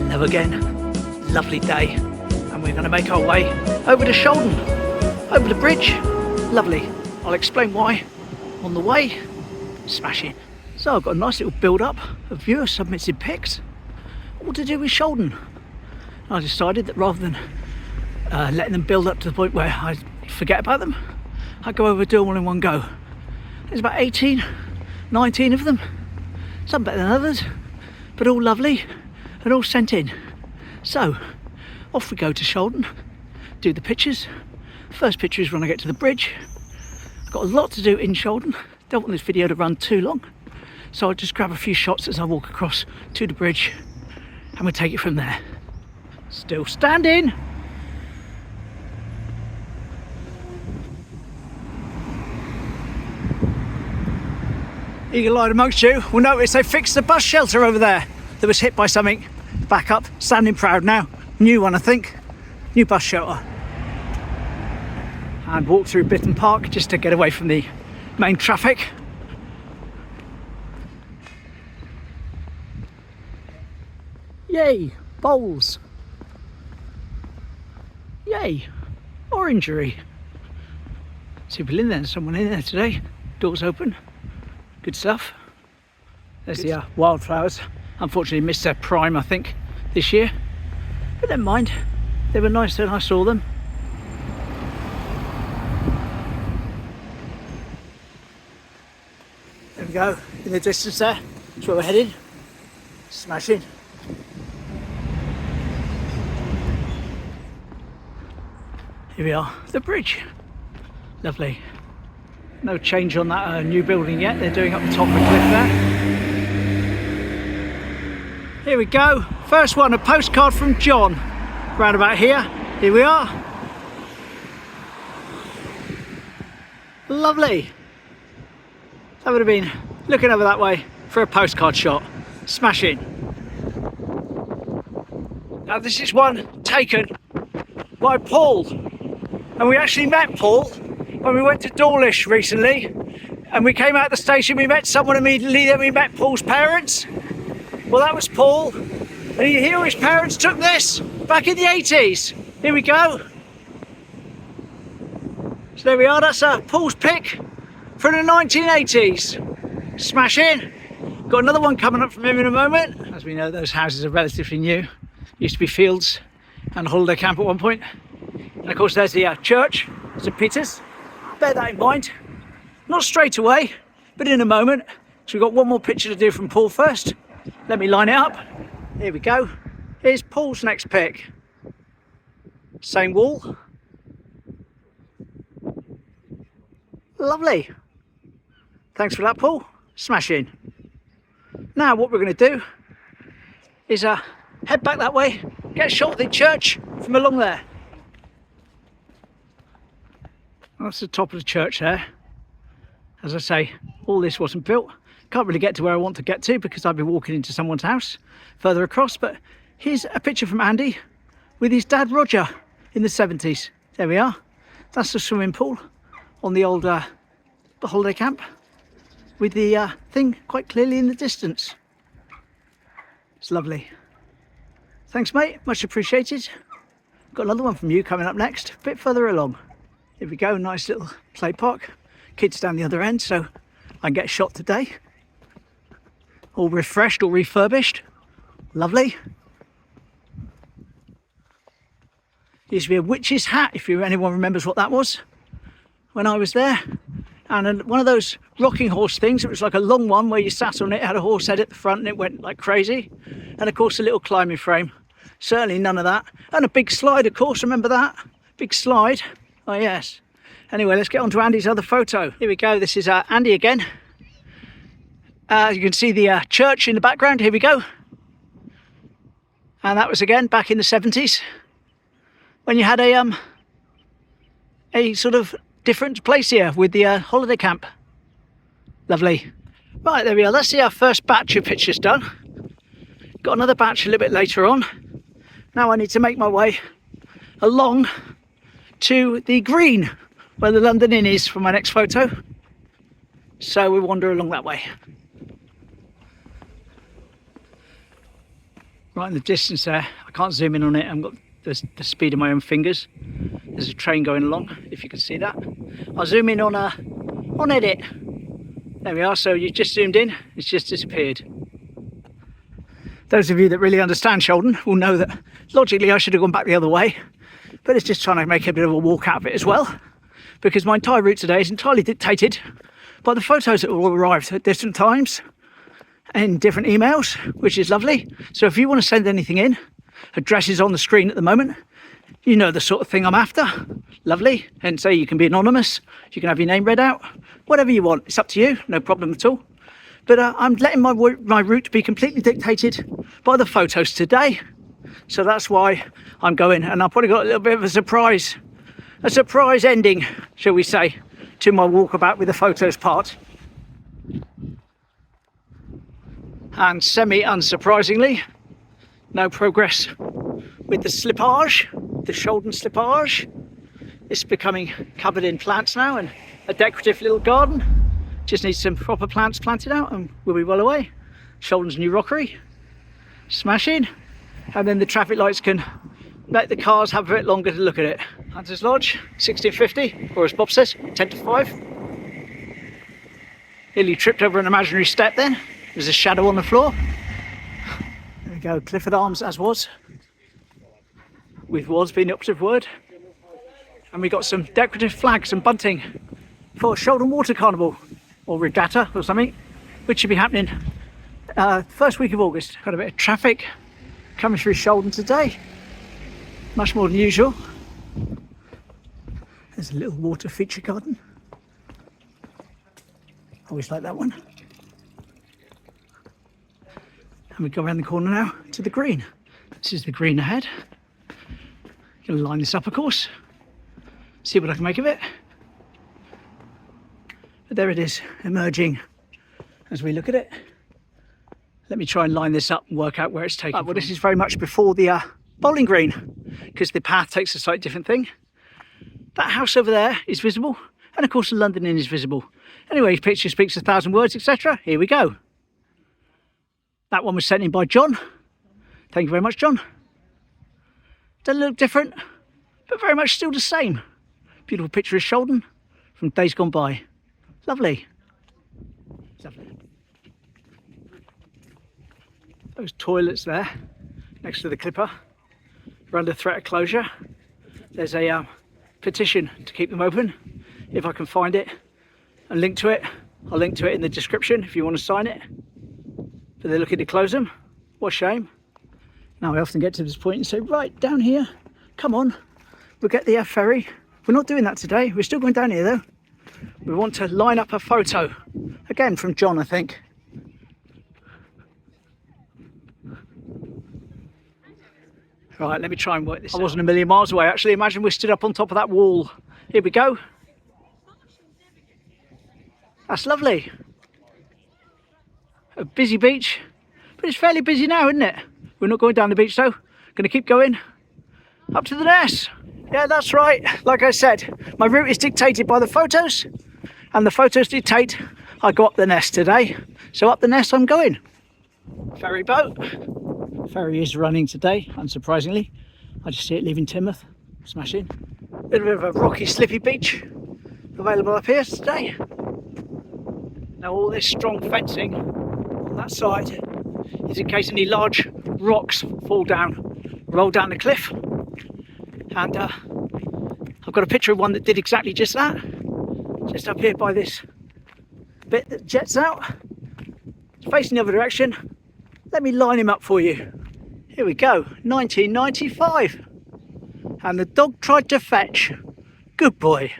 Hello again, lovely day, and we're going to make our way over to Shaldon, over the bridge. Lovely. I'll explain why on the way. Smashing. So I've got a nice little build up of viewers submitted pics, all to do with Shaldon. I decided that rather than letting them build up to the point where I forget about them, I'd go over and do them all in one go. There's about 18, 19 of them, some better than others, but all lovely and all sent in. So off we go to Shaldon, do the pictures. First picture is when I get to the bridge. I've got a lot to do in Shaldon, don't want this video to run too long, so I'll just grab a few shots as I walk across to the bridge and we'll take it from there. Still standing. Eagle-eyed amongst you will notice they fixed the bus shelter over there that was hit by something. Back up, standing proud now. New one, I think. New bus shelter. And walk through Bitton Park just to get away from the main traffic. Yay, bowls. Yay, orangery. See people in there, there's someone in there today. Doors open. Good stuff. There's the wildflowers. Unfortunately missed their prime, I think, this year. But never mind. They were nice when I saw them. There we go, in the distance there. That's where we're heading. Smashing. Here we are, the bridge. Lovely. No change on that new building yet. They're doing up the top of the cliff there. Here we go. First one, a postcard from John. Round about here. Here we are. Lovely. That would have been looking over that way for a postcard shot. Smashing. Now this is one taken by Paul. And we actually met Paul when we went to Dawlish recently. And we came out of the station, we met someone immediately, then we met Paul's parents. Well, that was Paul. And you hear his parents took this back in the 80s. Here we go. So there we are, that's Paul's pic from the 1980s. Smashing. Got another one coming up from him in a moment. As we know, those houses are relatively new. Used to be fields and a holiday camp at one point. And of course there's the church, St Peter's. Bear that in mind. Not straight away, but in a moment. So we've got one more picture to do from Paul first. Let me line it up. Here we go. Here's Paul's next pic. Same wall. Lovely. Thanks for that, Paul. Smashing. Now what we're going to do is head back that way, get a shot of the church from along there. That's the top of the church there. As I say, all this wasn't built. Can't really get to where I want to get to because I'd be walking into someone's house further across, but here's a picture from Andy with his dad Roger in the 70s. There we are. That's the swimming pool on the old holiday camp with the thing quite clearly in the distance. It's lovely. Thanks, mate, much appreciated. Got another one from you coming up next, a bit further along. Here we go, nice little play park. Kids down the other end, so I can get a shot today. All refreshed, all refurbished. Lovely. Used to be a witch's hat, if anyone remembers what that was, when I was there. And one of those rocking horse things, it was like a long one where you sat on it, had a horse head at the front and it went like crazy. And of course a little climbing frame. Certainly none of that. And a big slide, of course, remember that? Big slide. Oh yes. Anyway, let's get on to Andy's other photo. Here we go, this is Andy again. You can see the church in the background, here we go. And that was again back in the 70s. When you had a sort of different place here with the holiday camp. Lovely. Right, there we are, let's see our first batch of pictures done. Got another batch a little bit later on. Now I need to make my way along to the green where the London Inn is for my next photo. So we'll wander along that way. Right in the distance there, I can't zoom in on it, I've got the speed of my own fingers. There's a train going along, if you can see that. I'll zoom in on edit. There we are, so you just zoomed in, it's just disappeared. Those of you that really understand Shaldon will know that logically I should have gone back the other way, but it's just trying to make a bit of a walk out of it as well, because my entire route today is entirely dictated by the photos that all arrived at different times in different emails, which is lovely. So if you want to send anything in, address is on the screen at the moment. You know the sort of thing I'm after. Lovely. And say you can be anonymous, you can have your name read out, whatever you want. It's up to you, no problem at all. But I'm letting my route be completely dictated by the photos today. So that's why I'm going, and I've probably got a little bit of a surprise ending, shall we say, to my walkabout with the photos part. And semi-unsurprisingly, no progress with the slippage, the Shaldon slippage. It's becoming covered in plants now and a decorative little garden. Just needs some proper plants planted out and we'll be well away. Shaldon's new rockery, smashing. And then the traffic lights can let the cars have a bit longer to look at it. Hunter's Lodge, 1650, or as Bob says, 10 to 5. Nearly tripped over an imaginary step then. There's a shadow on the floor. There we go, Clifford Arms as was. With was being the operative word. And we got some decorative flags and bunting for Shaldon Water Carnival, or regatta or something, which should be happening first week of August. Got a bit of traffic coming through Shaldon today, much more than usual. There's a little water feature garden. Always like that one. And we go around the corner now to the green. This is the green ahead. Gonna line this up, of course. See what I can make of it. But there it is, emerging as we look at it. Let me try and line this up and work out where it's taken from. Well, this is very much before the bowling green, because the path takes a slightly different thing. That house over there is visible, and of course the London Inn is visible. Anyway, picture speaks 1,000 words, etc. Here we go. That one was sent in by John. Thank you very much, John. Does look different, but very much still the same. Beautiful picture of Shaldon from days gone by. Lovely. Lovely. Those toilets there, next to the clipper, are under threat of closure. There's a petition to keep them open, if I can find it and link to it. I'll link to it in the description if you want to sign it. But they're looking to close them. What a shame. Now I often get to this point and say, right, down here, come on, we'll get the ferry. We're not doing that today. We're still going down here though. We want to line up a photo. Again, from John, I think. Right, let me try and work this out. I wasn't a million miles away, actually. Imagine we stood up on top of that wall. Here we go. That's lovely. A busy beach, but it's fairly busy now, isn't it? We're not going down the beach though. Going to keep going up to the Ness. Yeah, that's right. Like I said, my route is dictated by the photos, and the photos dictate I go up the Ness today. So up the Ness I'm going. Ferry boat. Ferry is running today, unsurprisingly. I just see it leaving Teignmouth. Smashing. Bit of a rocky, slippy beach available up here today. Now all this strong fencing on that side is in case any large rocks fall down, roll down the cliff. And I've got a picture of one that did exactly just that. Just up here by this bit that jets out. It's facing the other direction. Let me line him up for you. Here we go, 1995. And the dog tried to fetch. Good boy.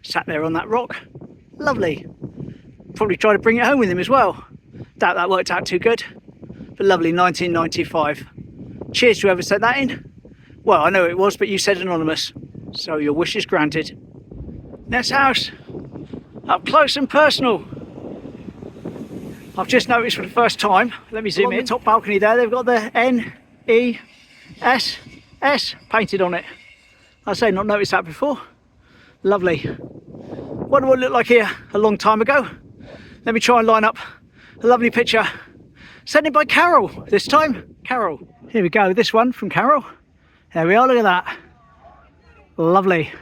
Sat there on that rock. Lovely. Probably tried to bring it home with him as well. Doubt that worked out too good. But lovely 1995. Cheers to whoever sent that in. Well, I know it was, but you said anonymous. So your wish is granted. Ness house. Up close and personal. I've just noticed for the first time, let me zoom in, the top balcony there, they've got the N-E-S-S painted on it. I say, not noticed that before. Lovely. Wonder what it looked like here a long time ago. Let me try and line up a lovely picture Sent it by Carol this time. Carol. Here we go. This one from Carol. There we are. Look at that. Lovely.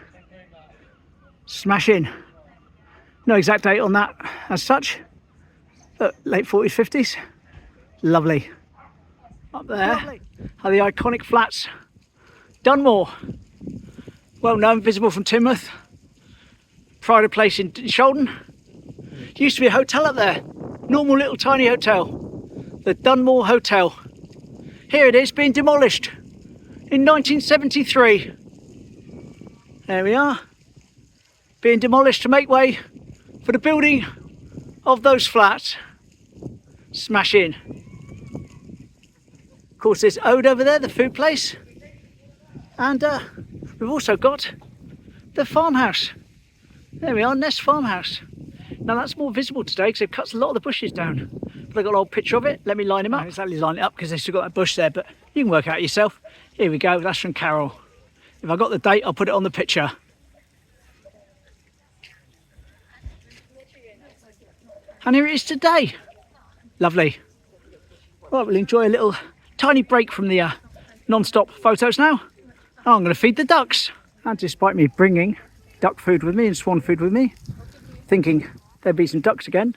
Smashing. No exact date on that as such. But late 40s, 50s. Lovely. Up there are the iconic flats. Dunmore. Well known, visible from Teignmouth. Pride of place in Shaldon. Used to be a hotel up there. Normal little tiny hotel. The Dunmore Hotel. Here it is, being demolished in 1973. There we are. Being demolished to make way for the building of those flats. Smashing. Of course, there's Ode over there, the food place. And we've also got the farmhouse. There we are, Ness farmhouse. Now that's more visible today because they've cut a lot of the bushes down. But I've got an old picture of it. Let me line him up. Exactly line it up because they've still got that bush there, but you can work it out yourself. Here we go, that's from Carol. If I got the date, I'll put it on the picture. And here it is today. Lovely. Right, we'll enjoy a little tiny break from the non-stop photos now. Oh, I'm going to feed the ducks. And despite me bringing duck food with me and swan food with me, thinking there'd be some ducks again,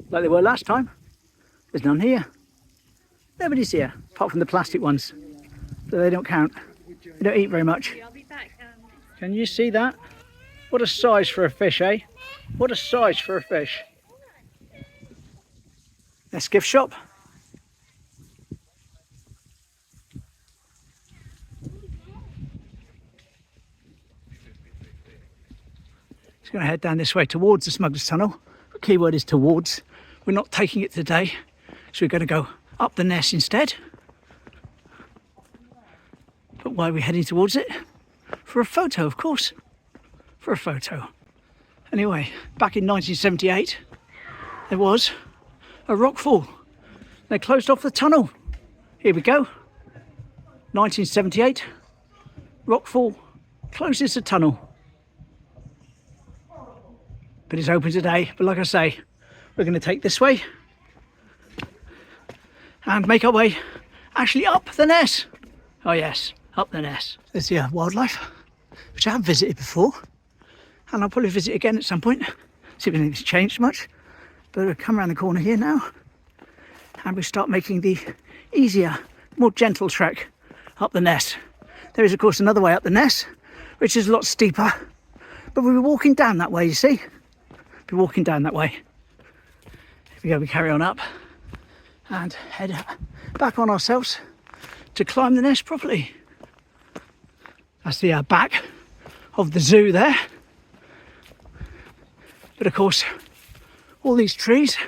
like they were last time, there's none here. Nobody's here, apart from the plastic ones. So they don't count. They don't eat very much. Can you see that? What a size for a fish, eh? What a size for a fish. Ness gift shop. Just going to head down this way towards the Smuggler's Tunnel. The key word is towards. We're not taking it today, so we're going to go up the Ness instead. But why are we heading towards it? For a photo, of course. For a photo. Anyway, back in 1978, there was a rockfall. They closed off the tunnel. Here we go. 1978, rockfall closes the tunnel. But it's open today. But like I say, we're going to take this way and make our way actually up the Ness. Oh yes, up the Ness. There's the wildlife, which I have visited before, and I'll probably visit again at some point. See if anything's changed much. But we'll come around the corner here now, and we start making the easier, more gentle trek up the Ness. There is of course another way up the Ness, which is a lot steeper, but we'll be walking down that way, you see. Be walking down that way. Here we go, we carry on up and head back on ourselves to climb the Ness properly. That's the back of the zoo there. But of course, all these trees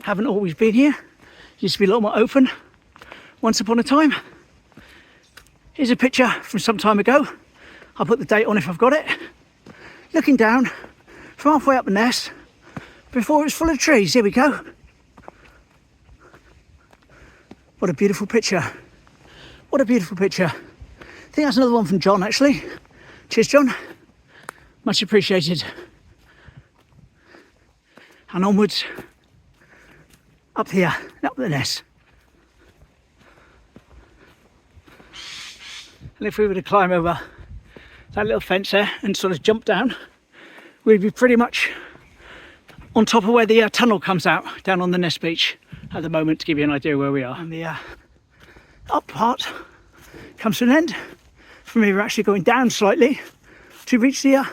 haven't always been here. Used to be a lot more open once upon a time. Here's a picture from some time ago. I'll put the date on if I've got it. Looking down from halfway up the Ness before it was full of trees. Here we go. What a beautiful picture. What a beautiful picture. I think that's another one from John actually. Cheers John. Much appreciated. And onwards up here, up the Ness. And if we were to climb over that little fence there and sort of jump down, we'd be pretty much on top of where the tunnel comes out, down on the Ness beach at the moment, to give you an idea where we are. And the up part comes to an end. For me, we're actually going down slightly to reach the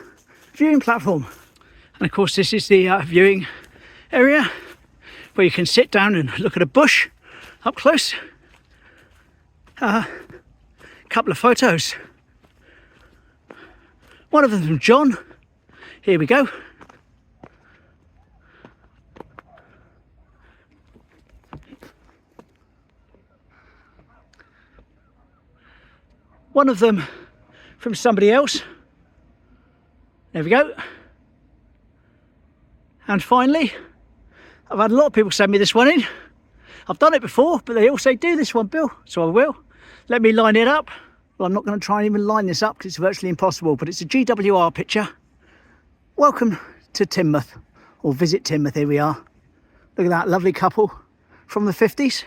viewing platform. And of course, this is the viewing area where you can sit down and look at a bush up close. Couple of photos. One of them from John. Here we go. One of them from somebody else. There we go. And finally, I've had a lot of people send me this one in. I've done it before, but they all say do this one, Bill, so I will. Let me line it up. Well, I'm not going to try and even line this up because it's virtually impossible, but it's a GWR picture. Welcome to Teignmouth, or visit Teignmouth. Here we are. Look at that lovely couple from the 50s.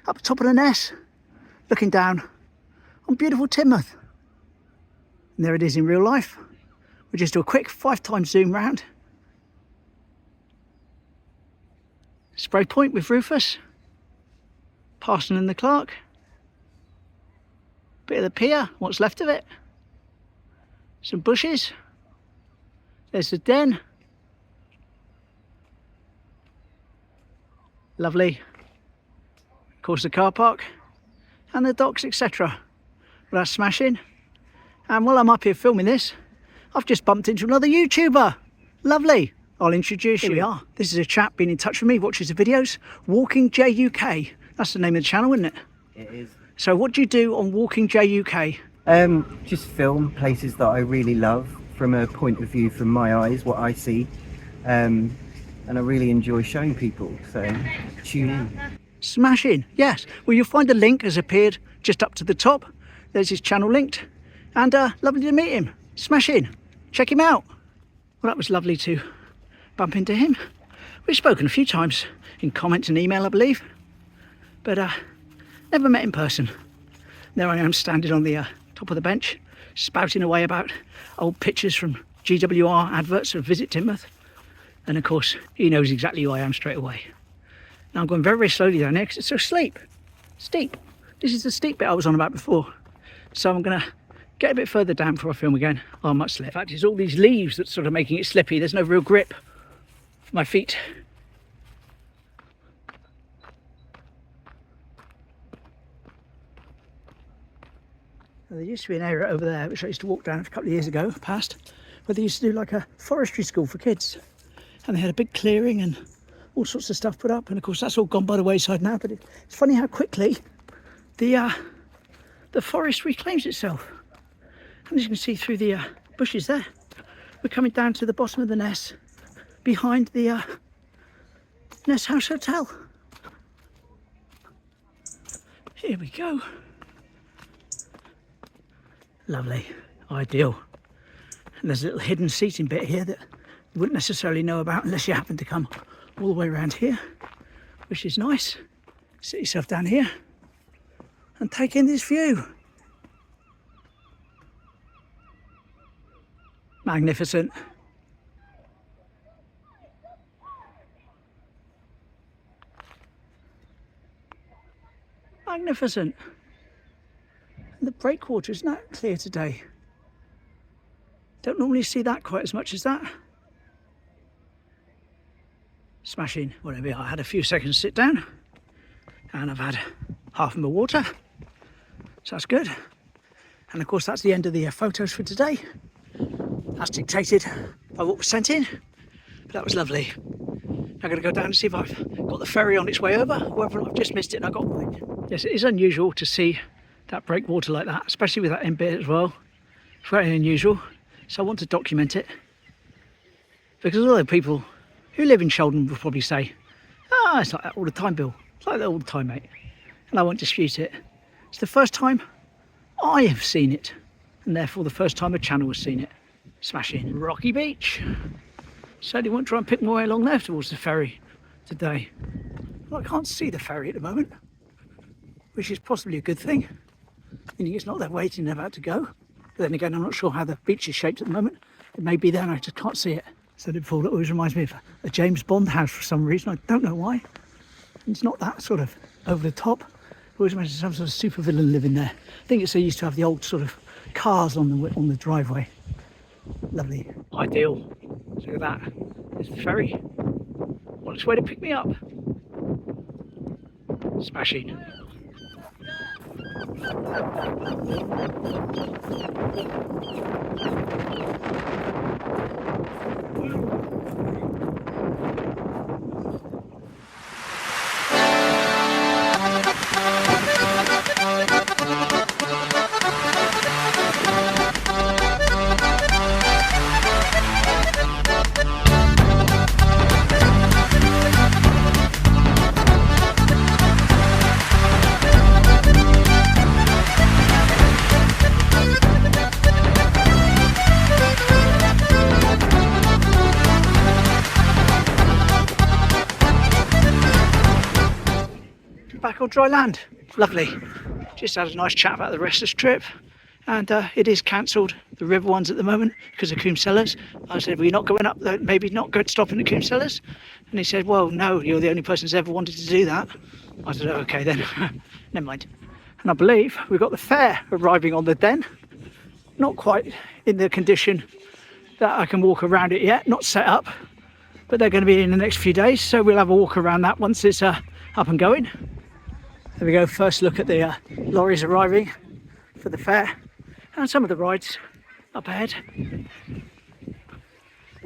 up the top of the Ness, looking down on beautiful Teignmouth. And there it is in real life. We'll just do a quick 5x zoom round. Spray Point with Rufus, Parson and the Clark, bit of the pier, what's left of it, some bushes, there's the den, lovely, of course the car park, and the docks, etc. Well, that's smashing. And while I'm up here filming this, I've just bumped into another YouTuber. Lovely. I'll introduce you. Here we are. This is a chap been in touch with me, watches the videos. Walking JUK. That's the name of the channel, isn't it? It is. So what do you do on Walking JUK? Just film places that I really love from a point of view from my eyes, what I see. And I really enjoy showing people, so tune in. Smashing, yes. Well, you'll find a link has appeared just up to the top. There's his channel linked. And lovely to meet him. Smashing. Check him out. Well, that was lovely to bump into him. We've spoken a few times in comments and email, I believe, but never met in person. There I am standing on the top of the bench, spouting away about old pictures from GWR adverts of Visit Teignmouth, and of course he knows exactly who I am straight away. Now I'm going very, very slowly down there because it's so steep. This is the steep bit I was on about before, so I'm going to get a bit further down before I film again. Oh, I might slip. In fact, it's all these leaves that's sort of making it slippy. There's no real grip for my feet. Now, there used to be an area over there which I used to walk down a couple of years ago, past, where they used to do like a forestry school for kids. And they had a big clearing and all sorts of stuff put up. And of course, that's all gone by the wayside now. But it's funny how quickly the forest reclaims itself. And as you can see through the bushes there, we're coming down to the bottom of the Ness, behind the Ness House Hotel. Here we go. Lovely, ideal. And there's a little hidden seating bit here that you wouldn't necessarily know about unless you happen to come all the way around here, which is nice. Sit yourself down here and take in this view. Magnificent. Magnificent. And the breakwater is not clear today. Don't normally see that quite as much as that. Smashing. Whatever. I had a few seconds to sit down and I've had half of my water, so that's good. And of course that's the end of the photos for today. That's dictated by what was sent in, but that was lovely. I'm going to go down and see if I've got the ferry on its way over, or whether I've just missed it and I got mine. Yes, it is unusual to see that breakwater like that, especially with that end bit as well. It's very unusual, so I want to document it. Because although people who live in Shaldon will probably say, "Ah, it's like that all the time, Bill. It's like that all the time, mate." And I won't dispute it. It's the first time I have seen it, and therefore the first time a channel has seen it. Smashing. Rocky Beach. Certainly won't try and pick my way along there towards the ferry today. Well, I can't see the ferry at the moment, which is possibly a good thing. Meaning it's not there waiting and about to go. But then again, I'm not sure how the beach is shaped at the moment. It may be there and I just can't see it. Said it before, it always reminds me of a James Bond house for some reason. I don't know why. It's not that sort of over the top. It always imagine some sort of supervillain living there. I think it's they used to have the old sort of cars on the driveway. Lovely. Ideal. Look at that. There's the ferry. On its way to pick me up. Smashing. dry land. Lovely. Just had a nice chat about the rest of this trip. And it is cancelled, the river ones at the moment, because of Coombe Cellars. I said, well, you're not going up there, maybe not go stopping at Coombe Cellars? And he said, well, no, you're the only person who's ever wanted to do that. I said, oh, okay then, never mind. And I believe we've got the fair arriving on the Den. Not quite in the condition that I can walk around it yet, not set up, but they're going to be in the next few days, so we'll have a walk around that once it's up and going. There we go, first look at the lorries arriving for the fair. And some of the rides up ahead.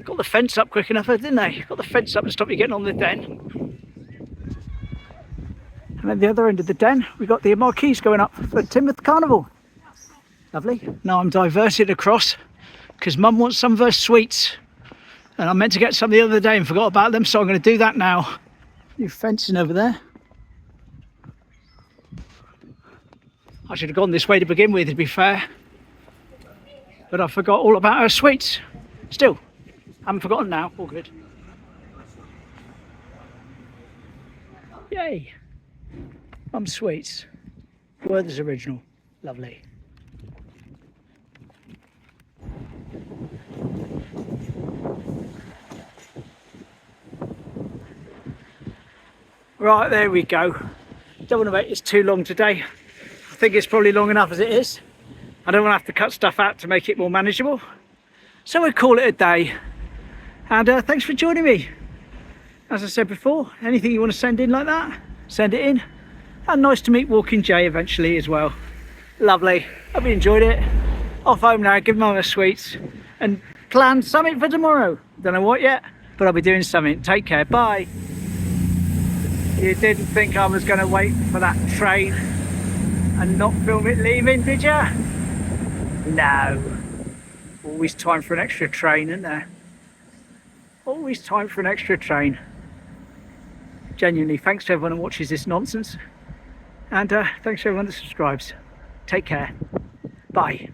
Got the fence up quick enough, didn't they? Got the fence up to stop you getting on the Den. And at the other end of the Den, we've got the marquees going up for Teignmouth Carnival. Lovely. Now I'm diverted across because Mum wants some of her sweets. And I meant to get some the other day and forgot about them, so I'm going to do that now. New fencing over there. I should have gone this way to begin with, to be fair. But I forgot all about her sweets. Still, I haven't forgotten now. All good. Yay. Mum's sweets. Werther's original. Lovely. Right, there we go. Don't want to make this too long today. I think it's probably long enough as it is. I don't want to have to cut stuff out to make it more manageable. So we'll call it a day. And thanks for joining me. As I said before, anything you want to send in like that, send it in. And nice to meet Walking Jay eventually as well. Lovely. Hope you enjoyed it. Off home now, give Mum her sweets. And plan something for tomorrow. Don't know what yet, but I'll be doing something. Take care. Bye. You didn't think I was going to wait for that train and not film it leaving, did you? No. Always time for an extra train, isn't there? Always time for an extra train. Genuinely, thanks to everyone who watches this nonsense. And thanks to everyone that subscribes. Take care. Bye.